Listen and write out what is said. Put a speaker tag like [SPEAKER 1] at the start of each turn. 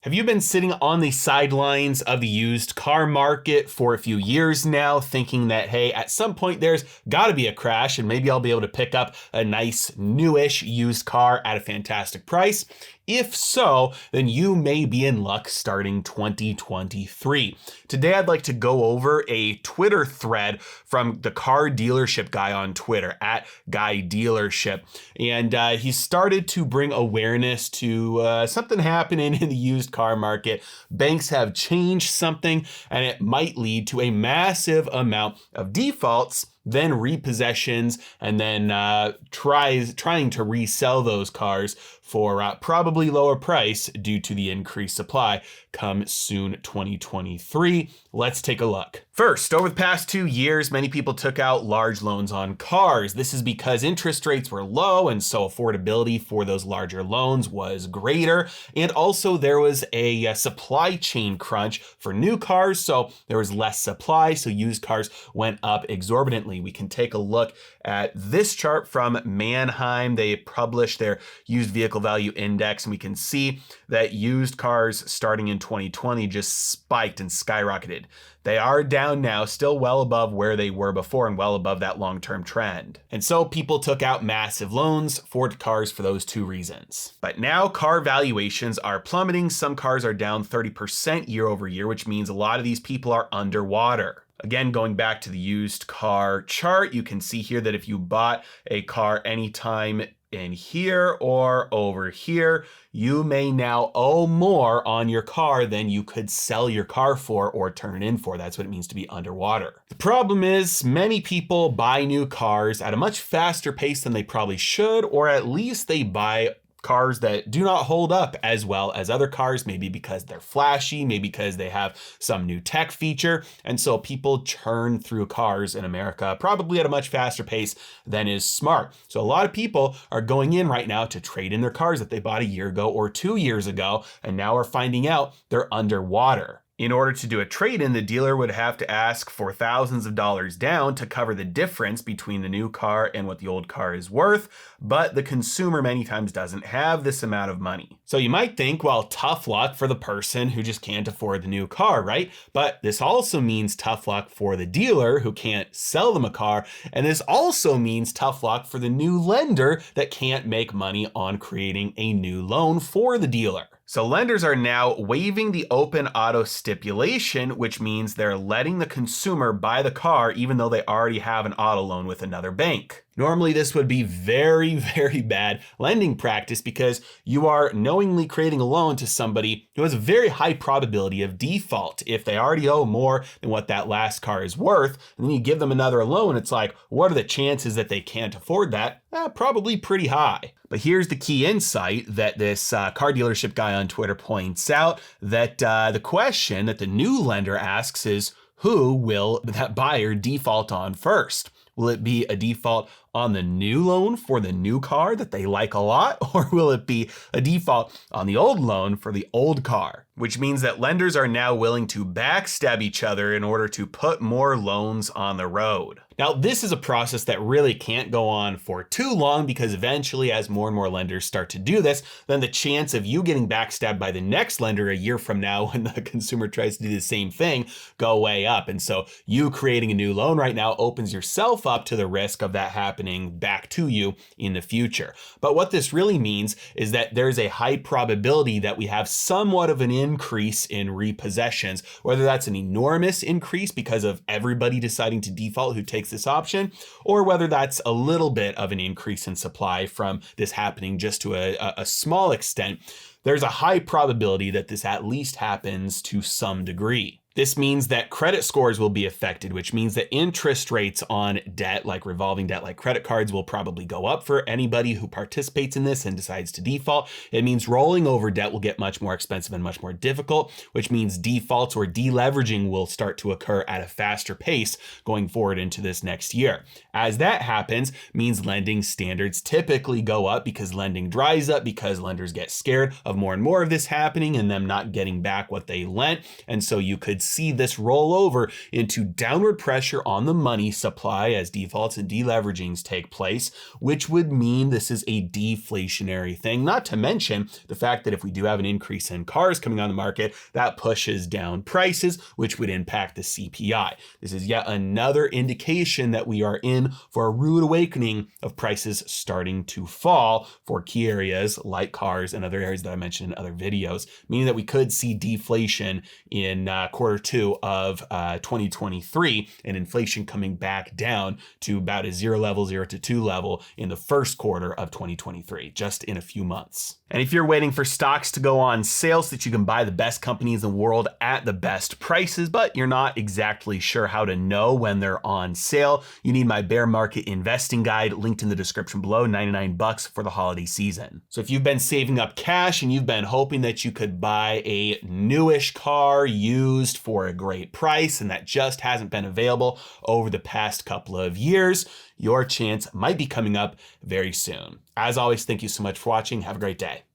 [SPEAKER 1] Have you been sitting on the sidelines of the used car market for a few years now, thinking that, hey, at some point there's got to be a crash and maybe I'll be able to pick up a nice newish used car at a fantastic price? If so, then you may be in luck starting 2023. Today, I'd like to go over a Twitter thread from the car dealership guy on Twitter, at Guy Dealership. And he started to bring awareness to something happening in the used car market. Banks have changed something, and it might lead to a massive amount of defaults, then repossessions, and then trying to resell those cars for probably lower price due to the increased supply come soon 2023. Let's take a look. First, over the past 2 years, many people took out large loans on cars. This is because interest rates were low, and so affordability for those larger loans was greater. And also there was a supply chain crunch for new cars, so there was less supply, so used cars went up exorbitantly. We can take a look at this chart from Manheim. They published their used vehicle value index, and we can see that used cars starting in 2020 just spiked and skyrocketed. They are down now, still well above where they were before and well above that long-term trend. And so people took out massive loans for cars for those two reasons. But now car valuations are plummeting. Some cars are down 30% year over year, which means a lot of these people are underwater. Again, going back to the used car chart, you can see here that if you bought a car anytime in here or over here, you may now owe more on your car than you could sell your car for or turn it in for. That's what it means to be underwater. The problem is many people buy new cars at a much faster pace than they probably should, or at least they buy cars that do not hold up as well as other cars, maybe because they're flashy, maybe because they have some new tech feature. And so people churn through cars in America probably at a much faster pace than is smart. So a lot of people are going in right now to trade in their cars that they bought a year ago or 2 years ago, and now are finding out they're underwater. In order to do a trade-in, the dealer would have to ask for thousands of dollars down to cover the difference between the new car and what the old car is worth, but the consumer many times doesn't have this amount of money. So you might think, well, tough luck for the person who just can't afford the new car, right? But this also means tough luck for the dealer who can't sell them a car, and this also means tough luck for the new lender that can't make money on creating a new loan for the dealer. So lenders are now waiving the open auto stipulation, which means they're letting the consumer buy the car even though they already have an auto loan with another bank. Normally, this would be very, very bad lending practice because you are knowingly creating a loan to somebody who has a very high probability of default. If they already owe more than what that last car is worth, and then you give them another loan, it's like, what are the chances that they can't afford that? Probably pretty high. But here's the key insight that this car dealership guy on Twitter points out, that the question that the new lender asks is, who will that buyer default on first? Will it be a default on the new loan for the new car that they like a lot? Or will it be a default on the old loan for the old car? Which means that lenders are now willing to backstab each other in order to put more loans on the road. Now, this is a process that really can't go on for too long because eventually, as more and more lenders start to do this, then the chance of you getting backstabbed by the next lender a year from now when the consumer tries to do the same thing go way up. And so you creating a new loan right now opens yourself up to the risk of that happening back to you in the future. But what this really means is that there's a high probability that we have somewhat of an increase in repossessions, whether that's an enormous increase because of everybody deciding to default who takes this option, or whether that's a little bit of an increase in supply from this happening just to a small extent. There's a high probability that this at least happens to some degree. This means that credit scores will be affected, which means that interest rates on debt, like revolving debt, like credit cards, will probably go up for anybody who participates in this and decides to default. It means rolling over debt will get much more expensive and much more difficult, which means defaults or deleveraging will start to occur at a faster pace going forward into this next year. As that happens, means lending standards typically go up because lending dries up, because lenders get scared of more and more of this happening and them not getting back what they lent. And so you could could see this roll over into downward pressure on the money supply as defaults and deleveragings take place, which would mean this is a deflationary thing. Not to mention the fact that if we do have an increase in cars coming on the market, that pushes down prices, which would impact the CPI. This is yet another indication that we are in for a rude awakening of prices starting to fall for key areas like cars and other areas that I mentioned in other videos, meaning that we could see deflation in Q2 of 2023 and inflation coming back down to about a 0 to 2 level in the Q1 of 2023, just in a few months. And if you're waiting for stocks to go on sale so that you can buy the best companies in the world at the best prices, but you're not exactly sure how to know when they're on sale, you need my bear market investing guide linked in the description below, $99 for the holiday season. So if you've been saving up cash and you've been hoping that you could buy a newish car used for a great price and that just hasn't been available over the past couple of years, your chance might be coming up very soon. As always, thank you so much for watching. Have a great day.